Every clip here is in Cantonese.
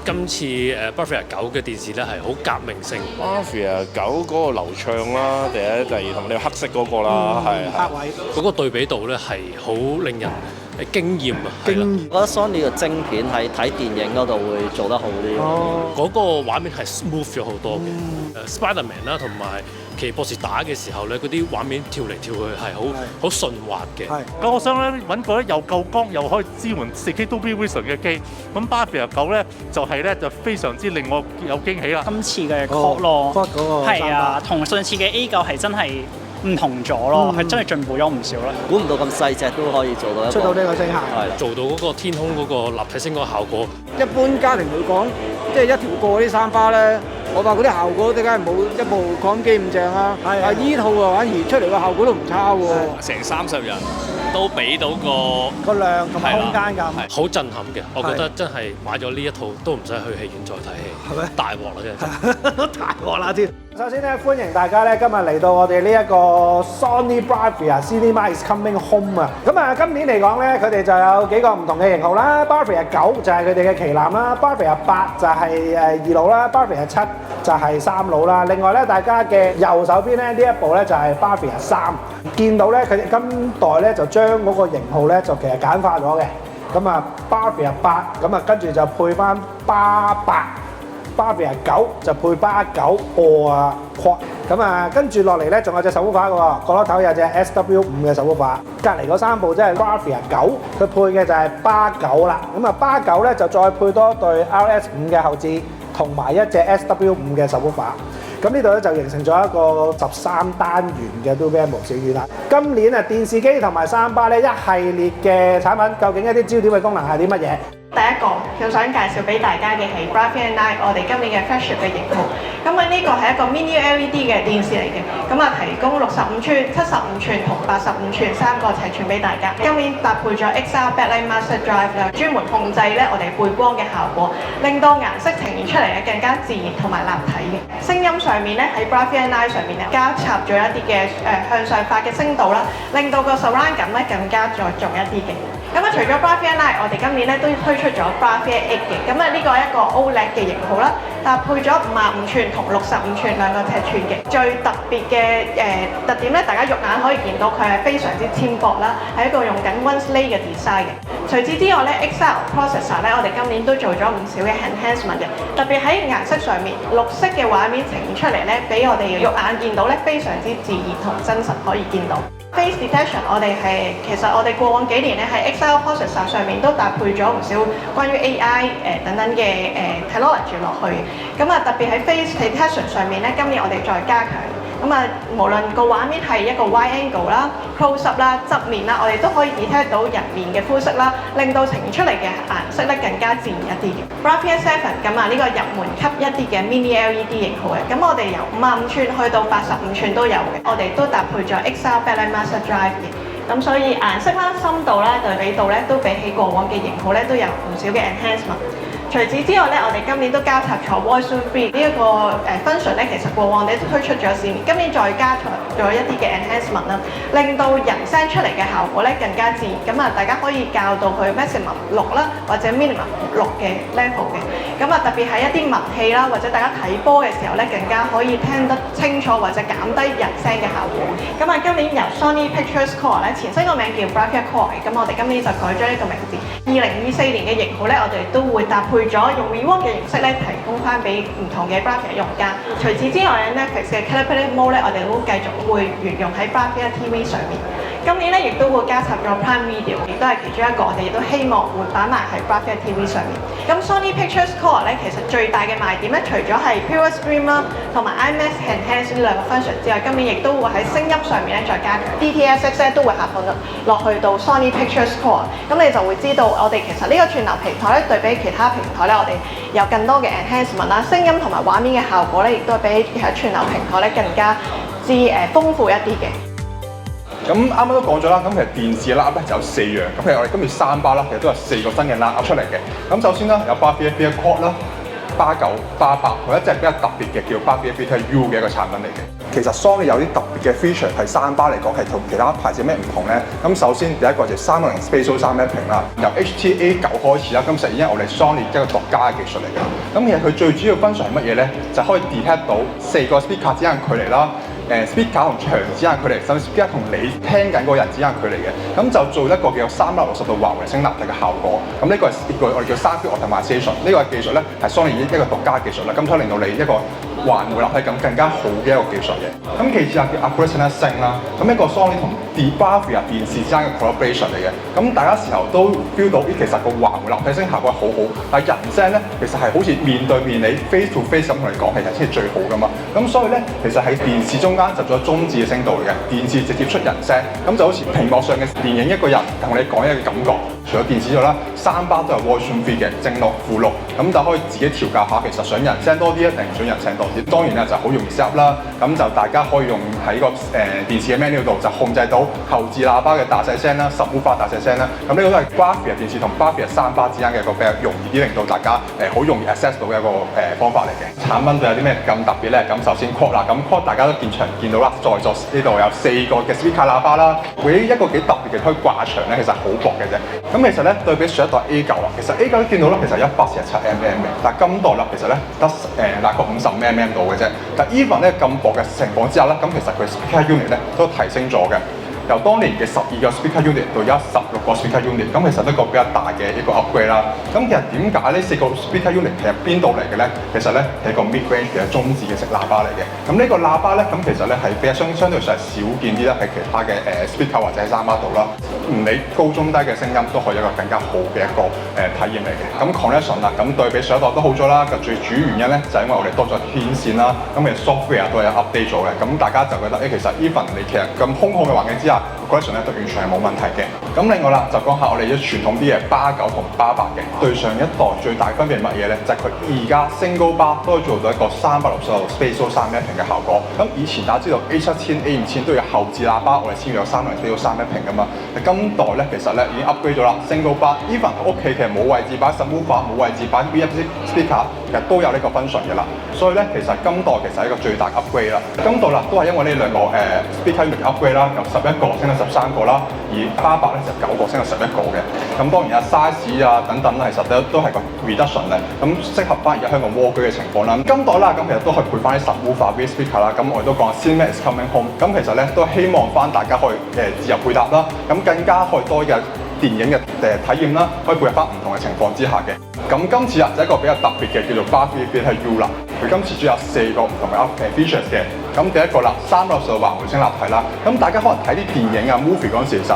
今次Bravia 9嘅電視咧係好革命性。Bravia 9嗰個流暢啦，第一、第二同你黑色嗰個啦，客位嗰個對比度咧係好令人驚豔啊！係啦，我覺得 Sony 嘅晶片喺睇電影嗰度會做得好啲。嗰個畫面係 smooth 咗好多嘅。Spiderman 啦，同埋奇異博士打嘅時候咧，嗰啲畫面跳嚟跳去係好順滑嘅。咁我想咧揾個咧又夠光又可以支援 4K Dolby Vision 嘅機，咁 Bravia 9咧就非常之令我有驚喜啦。今次嘅 Quad 咯，係啊，同上次嘅 A9係真係唔同咗咯，係真係進步咗唔少啦。估唔到咁細隻都可以做到出到呢個聲效，做到嗰個天空嗰個立體聲嗰個效果。一般家庭會講，即係一條過嗰啲三巴咧，我話嗰啲效果點解冇一部擴音機咁正啊？係依套啊，反而出嚟個效果都唔差喎。成30人都俾到個量同埋空間感，好震撼嘅。我覺得真係買咗呢一套都唔使去戲院再睇戲，係咪？大鑊啦真係！大鑊啦添！首先咧，歡迎大家咧，今日嚟到我哋呢一個 Sony Bravia Cinema is Coming Home 啊！咁啊，今年嚟講咧，佢哋就有幾個唔同嘅型號啦。Bravia 9就係佢哋嘅旗艦啦，Bravia 8就係2佬啦，Bravia 7就係3佬啦。另外咧，大家嘅右手邊咧呢一部咧就係 Bravia 3。見到咧，佢哋今代咧就將嗰個型號咧就其實簡化咗嘅。咁啊 ，Bravia 8咁啊，跟住就配翻巴8。Bravia 9就配巴9 Quad， 咁啊，跟住落嚟咧，仲有隻手把嘅喎，角落頭有隻 SW5 嘅手把，隔離嗰3部即係 Bravia 9，佢配嘅就係巴9啦。咁啊，巴9咧就再配多對 RS5 嘅後置，同埋一隻 SW5 嘅手把。咁呢度咧就形成咗一個13單元嘅 Dolby Atmos 小院啦。今年啊，電視機同埋三巴咧一系列嘅產品，究竟一啲焦點嘅功能係啲乜嘢？第一個就想介紹俾大家嘅係 Bravia 9，我哋今年嘅 flagship 嘅型號。咁啊，呢個係一個 mini LED 嘅電視嚟嘅，咁啊提供65寸、75寸同85寸3個尺寸俾大家。今年搭配咗 XR Backlight Master Drive 啦，專門控制咧我哋背光嘅效果，令到顏色呈現出嚟咧更加自然同埋立體嘅。聲音上面咧喺 Bravia 9上面咧加插咗一啲嘅向上發嘅聲道啦，令到個 surround 感咧更加再重一啲嘅。咁啊，除咗 Bravia 9，我哋今年咧都推出咗 Bravia 8嘅，咁啊呢個係一個 OLED 嘅型號啦，搭配咗55寸同65寸兩個尺寸嘅。最特別嘅特點咧，大家肉眼可以見到佢係非常之纖薄啦，係一個用緊 One-Slate 嘅 design 嘅。除此之外咧 ，XR Processor 咧，我哋今年都做咗唔少嘅 enhancement 嘅，特別喺顏色上面，綠色嘅畫面呈現出嚟咧，俾我哋肉眼見到咧，非常之自然同真實可以見到。Face Detection 其實我哋過往幾年咧喺 XR Processor 上面都搭配咗唔少關於 AI 等等嘅technology 落去，咁啊特別喺 Face Detection 上面咧，今年我哋再加強。咁啊，無論個畫面係一個 wide angle 啦、close up 啦、側面啦，我哋都可以 detect 到人面嘅膚色啦，令到呈現出嚟嘅顏色咧更加自然一啲嘅。Bravia 7咁啊，呢個入門級一啲嘅 mini LED 型號嘅，咁我哋由55寸去到85寸都有嘅，我哋都搭配咗 XR Backlight Master Drive 嘅，咁所以顏色啦、深度啦、對比度咧都比起過往嘅型號咧都有唔少嘅 enhancement。除此之外咧，我哋今年都加插咗 Voice to Free 呢一個function 咧，其實過往我哋都推出咗市面，今年再加咗一啲嘅 enhancement 啦，令到人聲出嚟嘅效果咧更加自然。咁啊，大家可以校到佢 maximum 6啦，或者 minimum 6嘅 level 嘅。咁啊，特別係一啲文戲啦，或者大家睇波嘅時候咧，更加可以聽得清楚或者減低人聲嘅效果。咁啊，今年由 Sony Pictures Core 咧，前身個名叫 Bravia Core， 咁我哋今年就改咗呢個名字。2024年嘅型號咧，我哋都會搭配咗用 rework 嘅形式咧，提供翻俾唔同嘅 Bravia 用家。除此之外咧 ，Netflix 嘅 Color Play Mode 咧，我哋都繼續會沿用喺 Bravia TV 上面。今年咧亦都會加插咗 Prime Video， 亦都係其中一個我哋亦都希望會擺埋喺 Bravia TV 上面。咁 Sony Pictures Core 咧，其實最大嘅賣點咧，除咗係 Pure Stream 啦，同埋 IMAX Enhance 呢兩個 function 之外，今年亦都會喺聲音上面咧再加強 DTS:X 咧都會下放落去到 Sony Pictures Core。咁你就會知道我哋其實呢個串流平台咧，對比其他平台咧，我哋有更多嘅 enhancement 啦，聲音同埋畫面嘅效果咧，亦都係比其他串流平台咧更加之豐富一啲嘅。咁啱啱都講咗啦，咁其實電視嘅 line up 咧就有4樣，咁譬如我哋今次三巴啦，其實都有4個新嘅 line up 出嚟嘅。咁首先啦，有 Bravia Via Quad 啦、巴9、巴8，同一隻比較特別嘅叫 Bravia Vita U 嘅一個產品嚟嘅。其實 Sony 有啲特別別嘅 feature 係三巴嚟講係同其他牌子有咩唔同咧？咁首先第一個就係360 Spatial Sound Mapping 啦，由 HTA9 開始啦，咁實已經係我哋 Sony 一個獨家嘅技術嚟㗎。咁其實佢最主要分享係乜嘢咧？就可以 detect 到4個 speaker 之間嘅距離啦。speaker 同牆之間距離，甚至 speaker 同你聽緊嗰個人之間距離嘅，咁就做一個叫做360度環回聲納提嘅效果。咁呢個係一個我哋叫 Sound Field Optimization， 呢個技術咧係 Sony 一個獨家技術啦，咁可以令到你一個環回立體感更加好嘅一個技術嘅。咁其次係叫 Accuracy Sync 啦，咁一個 Sony 同 Bravia 電視之間嘅 collaboration 嚟嘅。咁大家時候都 feel 到，其實個環回立體聲效果係好好，但係人聲咧其實係好似面對面你 face to face 咁同你講，其實先係最好噶嘛。咁所以咧，其實喺電視中間就做咗中置嘅聲道嚟嘅，電視直接出人聲，咁就好似屏幕上嘅電影一個人同你講一個感覺。除咗電視之外啦，三巴都有 voice room feed 嘅正錄負錄，咁就可以自己調校下，其實想人聲多啲定唔想人聲多啲。當然啦，就好容易 set up 啦，咁就大家可以用喺個電視嘅 menu 度就控制到後置喇叭嘅大細聲啦、subwoofer 大細聲啦。咁呢個都係 Bravia 電視同 Bravia 三巴之間嘅一個比較容易啲，令到大家好容易 access 到嘅一個方法嚟嘅。產品對有啲咩咁特別咧？咁首先 Quad 啦，咁 Quad 大家都現場見到啦，在座呢度有4個嘅 speaker 喇叭啦，每一個幾特別嘅可以掛牆咧，其實好薄嘅啫。咁其實咧對比上一代 A9啊，其實 A9 都見到啦，其實147mm 嘅，但係今代啦其實咧得大概50mm 到嘅啫。但 even 咧咁薄嘅情況之下咧，咁其實佢 speaker unit 咧都提升咗嘅。由當年嘅12個 speaker unit 到而家16個 speaker unit， 咁其實都一個比較大嘅一個 upgrade 啦。咁其實點解呢4個 speaker unit 係由邊度嚟嘅咧？其實咧係一個 mid range 嘅中置嘅式喇叭嚟嘅。咁呢個喇叭咧，咁其實咧係比較相對上係少見啲啦，喺其他嘅speaker 或者喺三巴度啦。唔理高中低嘅聲音都可以有一個更加好嘅一個體驗嚟嘅。咁 connection 啦，咁對比上一代都好咗啦。最主要原因咧就係因為我哋多咗天線啦，咁其實 software 都係有 update 咗嘅。咁大家就覺得其實 even 你其實咁空曠嘅環境之下，connection 咧都完全係冇問題嘅。咁另外啦，就講下我哋啲傳統啲嘅巴9同巴8嘅對上一代最大分別係乜嘢咧？就係佢而家 single bar 都可以做到一個360度 spatial sound mapping 嘅效果。咁以前大家知道 A7000、A5000 都有後置喇叭，我哋先有360 spatial sound mapping 噶嘛。今代咧其實咧已經 upgrade 咗啦 ，single bar，even 屋企其實冇位置擺 subwoofer， 冇位置擺 VFX speaker， 其實都有呢個 function 嘅啦。所以咧其實今代其實係一個最大 upgrade 啦。今代啦都係因為呢兩個speaker unit upgrade 啦，由11個升到13個啦，而巴8咧就9個升到11個嘅。咁當然size 啊等等其實都係個 reduction 咧，咁適合翻而家香港蝸居嘅情況啦。今代啦咁其實都可以配翻啲 subwoofer、VFX speaker 啦。咁我哋都講 Cinema is coming home， 咁其實咧都希望翻大家可以自由配搭啦，咁更加可以多嘅電影嘅體驗啦，可以配合翻唔同嘅情況之下嘅。咁今次啊就一個比較特別嘅叫做 Bravia Filter U 啦，佢今次主要有4個唔同嘅features 嘅。咁第一個啦，360度環回聲立體啦。咁大家可能睇啲電影啊 movie 嗰陣時，其實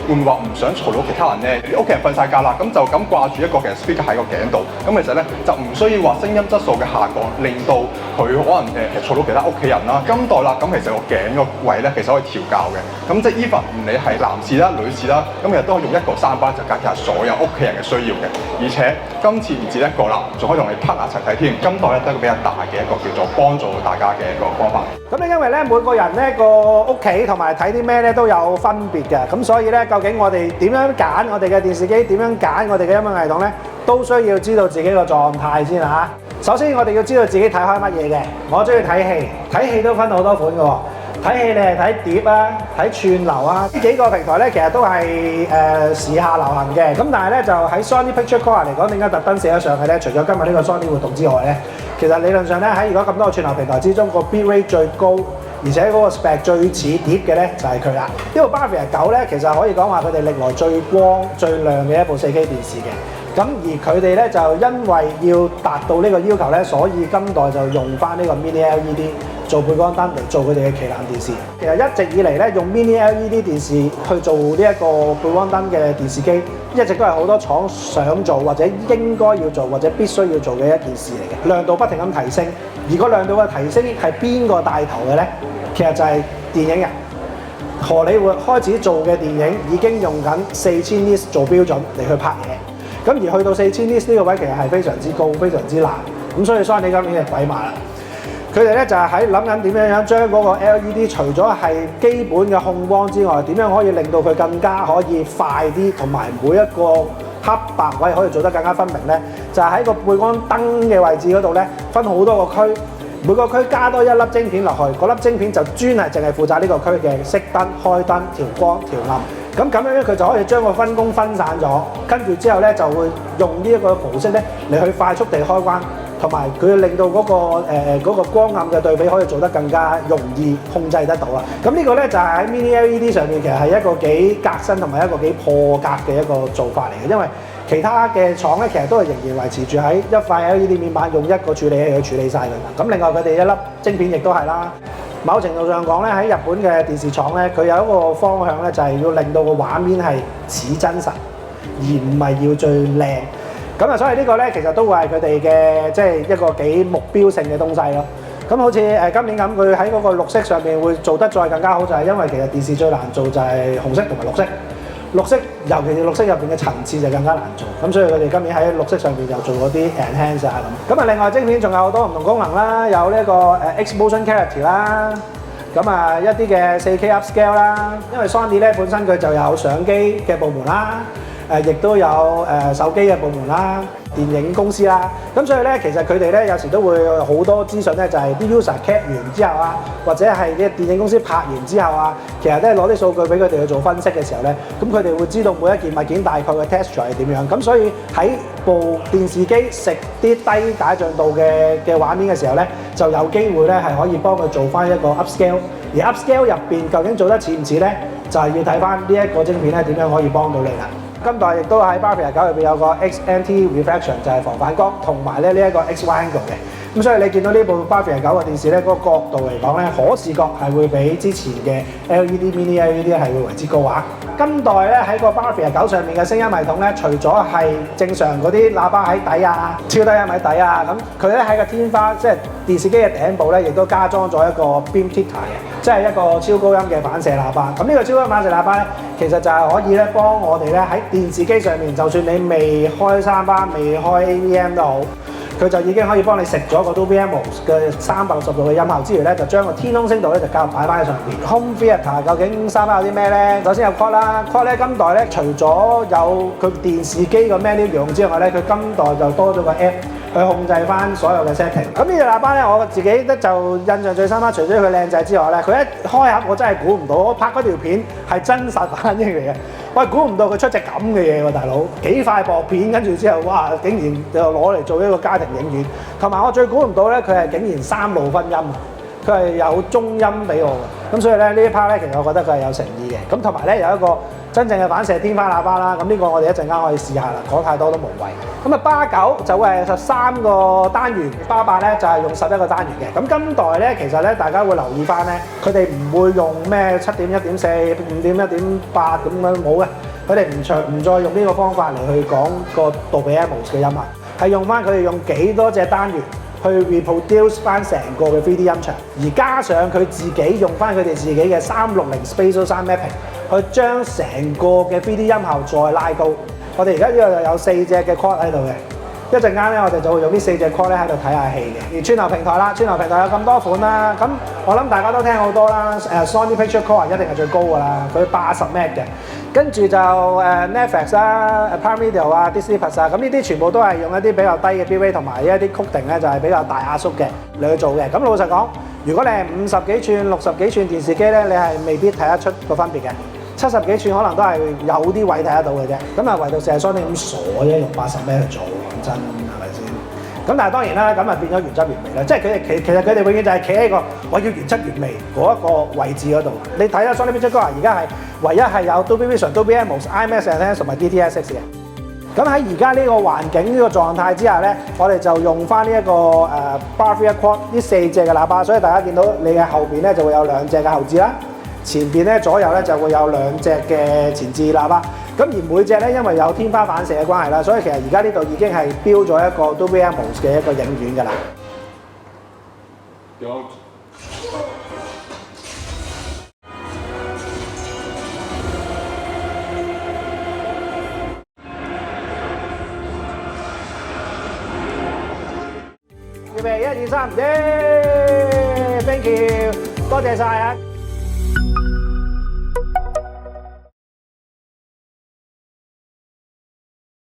會唔會話唔想嘈到其他人咧？啲屋企人瞓晒覺啦，咁就咁掛住一個嘅 speaker 喺個頸度。咁其實咧就唔需要話聲音質素嘅下降，令到佢可能其實嘈到其他屋企人啦。今代啦，咁其實個頸個位咧其實可以調校嘅。咁即係 even 唔理係男士啦、女士啦，咁其實都可以用一個三巴就解決下所有屋企人嘅需要嘅。而且今次唔止一個啦，仲可以同你 partner 一齊睇添。今代咧都係一個比較大嘅一個叫做幫助大家嘅一個方法。咁咧，因為咧每個人咧個屋企同埋睇啲咩咧都有分別嘅，咁所以咧究竟我哋點樣揀我哋嘅電視機，點樣揀我哋嘅音響系統咧，都需要知道自己個狀態先嚇。首先我哋要知道自己睇開乜嘢嘅。我中意睇戲，睇戲都分好多款嘅喎。睇戲你係睇碟啊，睇串流啊，呢幾個平台咧其實都係時下流行嘅。咁但係咧就喺 Sony Picture Core 嚟講，點解特登寫咗上去咧？除咗今日呢個 Sony 活動之外咧，其實理論上咧喺而家咁多個串流平台之中，個 bitrate 最高，而且嗰個 spec 最似碟嘅咧就係佢啦。呢部 Bravia 9咧，其實可以講話佢哋歷來最光最亮嘅一部 4K 電視嘅。咁而佢哋咧就因為要達到呢個要求咧，所以今代就用翻呢個 Mini LED 做背光燈嚟做佢哋嘅旗艦電視。其實一直以嚟咧，用 Mini LED 電視去做呢一個背光燈嘅電視機，一直都係好多廠想做或者應該要做或者必須要做嘅一件事嚟嘅。亮度不停咁提升，而個亮度嘅提升係邊個帶頭嘅咧？其實就係電影人。荷里活開始做嘅電影已經用緊4000 nits 做標準嚟去拍嘢。咁而去到4000 nits 呢個位其實係非常之高、非常之難，咁所以 Sony 今年係鬼馬啦。佢哋咧就係喺諗緊點樣將嗰個 LED 除咗係基本嘅控光之外，點樣可以令到佢更加可以快啲，同埋每一個黑白位可以做得更加分明咧？就係喺個背光燈嘅位置嗰度咧，分好多個區，每個區加多一粒晶片落去，嗰粒晶片就專係淨係負責呢個區嘅熄燈、開燈、調光、調暗。咁樣咧，佢就可以將個分工分散咗，跟住之後咧就會用呢一個模式咧嚟去快速地開關，同埋佢令到嗰個光暗嘅對比可以做得更加容易控制得到啦。咁呢個咧就係喺 Mini LED 上面其實係一個幾革新同埋一個幾破格嘅一個做法嚟嘅，因為其他嘅廠咧其實都係仍然維持住喺一塊 LED 面板用一個處理器去處理晒佢。咁另外佢哋一粒晶片亦都係啦。某程度上講咧，喺日本嘅電視廠咧，佢有一個方向咧，就係要令到個畫面係似真實，而唔係要最靚。咁啊，所以呢個咧其實都會係佢哋嘅即係一個幾目標性嘅東西咯。咁好似今年咁，佢喺嗰個綠色上面會做得再更加好，就係因為其實電視最難做就係紅色同埋綠色。綠色尤其是綠色入邊嘅層次就更加難做，咁所以佢哋今年喺綠色上邊就做嗰啲 enhance 啊咁。咁啊，另外晶片仲有好多唔同功能啦，有呢個X Motion Clarity 啦，咁啊一啲嘅 4K upscale 啦，因為 Sony 咧本身佢就有相機嘅部門啦，亦都有手機嘅部門啦。電影公司啦，咁所以咧，其實佢哋咧有時都會有好多資訊咧，就係啲 user cap 完之後啊，或者係啲電影公司拍完之後啊，其實咧攞啲數據俾佢哋去做分析嘅時候咧，咁佢哋會知道每一件物件大概嘅 texture 係點樣，咁所以喺部電視機食啲低解像度嘅畫面嘅時候咧，就有機會咧係可以幫佢做翻一個 upscale， 而 upscale 入邊究竟做得似唔似咧，就係要睇翻呢一個晶片咧點樣可以幫到你啦。今代亦都喺 Bravia 9入邊有個 XNT Reflection 就係防反光，同埋咧呢一個 XY Angle 嘅。咁所以你見到呢部 Bravia 9嘅電視咧，嗰個角度嚟講咧，可視角係會比之前嘅 LED Mini LED 係會為之高啊。今代咧喺個 Bravia 9上面嘅聲音系統咧，除咗係正常嗰啲喇叭喺底啊、超低音喺底啊，咁佢咧喺個天花即係電視機嘅頂部咧，亦都加裝咗一個 Beam Tweeter 嘅，即係一個超高音嘅反射喇叭。咁呢個超高音反射喇叭咧，其實就係可以咧幫我哋咧喺電視機上面，就算你未開3巴、未開 AVM 都好，佢就已經可以幫你食咗個 Dolby Atmos 嘅360度嘅音效之餘咧，就將個天空聲道咧就夾擺翻喺上邊。Home Theater 究竟3巴有啲咩咧？首先有 Quad 啦 ，Quad 咧今代咧除咗有佢電視機個 menu 用之外咧，佢今代就多咗個 app 去控制翻所有嘅 setting。咁呢隻喇叭咧，我自己咧就印象最深刻，除咗佢靚仔之外咧，佢一開盒我真係估唔到，我拍嗰條片係真實反應嚟嘅。喂，估唔到佢出隻咁嘅嘢喎，大佬幾塊薄片，跟住之後，哇！竟然就攞嚟做一個家庭影院，同埋我最估唔到咧，佢係竟然3路分音，佢係有中音俾我嘅，咁所以咧呢一 part 咧，其實我覺得佢係有誠意嘅。咁同埋咧有一個真正嘅反射天花喇叭啦，咁呢個我哋一陣間可以試下啦，講太多都無謂。咁啊巴9就會係13個單元，巴8咧就係用11個單元嘅。咁今代咧其實咧大家會留意翻咧，佢哋唔會用咩7.1.4、5.1.8咁樣冇嘅，佢哋唔再用呢個方法嚟去講個Dolby Atmos嘅音效，係用翻佢哋用幾多隻單元去 reproduce 翻成個嘅 3D 音場，而加上佢自己用翻佢哋自己嘅360 Spatial Sound Mapping 去將成個嘅 3D 音效再拉高。我哋而家呢度有4隻嘅 quad 喺度嘅，一陣間咧我哋就會用呢4隻 quad 咧喺度睇下戲嘅。而串流平台啦，串流平台有咁多款啦，咁我諗大家都聽好多啦。Sony Picture Core 一定係最高㗎啦，佢80 Mbps 嘅。跟住就Netflix 啦、Prime Video 啊、Disney Plus 啊，咁呢啲全部都係用一啲比較低嘅 bitrate 同埋一啲 coding 咧，就係比較大壓縮嘅嚟去做嘅。咁老實講，如果你係50幾寸、60幾寸電視機咧，你係未必睇得出個分別嘅。70幾寸可能都係有啲位睇得到嘅啫。咁啊，唯獨成日 Sony 咁傻啫，用80 Mbps 去做，講真係咪先？咁但係當然啦，咁啊變咗原汁原味啦。即係佢哋其實佢哋永遠就係企喺個我要原汁原味嗰一個位置嗰度。你睇下 Sony Picture Core 而家係唯一係有 Dolby Vision、Dolby Atmos、IMAX Enhanced 同埋 DTS:X 嘅。咁喺而家呢個環境呢個狀態之下咧，我哋就用翻呢一個Bravia Quad 呢4隻嘅喇叭，所以大家見到你嘅後邊咧就會有2隻嘅後置啦，前邊咧左右咧就會有2隻嘅前置喇叭。咁而每隻咧因為有天花反射嘅關係啦，所以其實而家呢度已經係標咗一個 Dolby Atmos 嘅一個影院㗎啦。預備1、2、3，耶 ！Thank you， 多謝晒啊！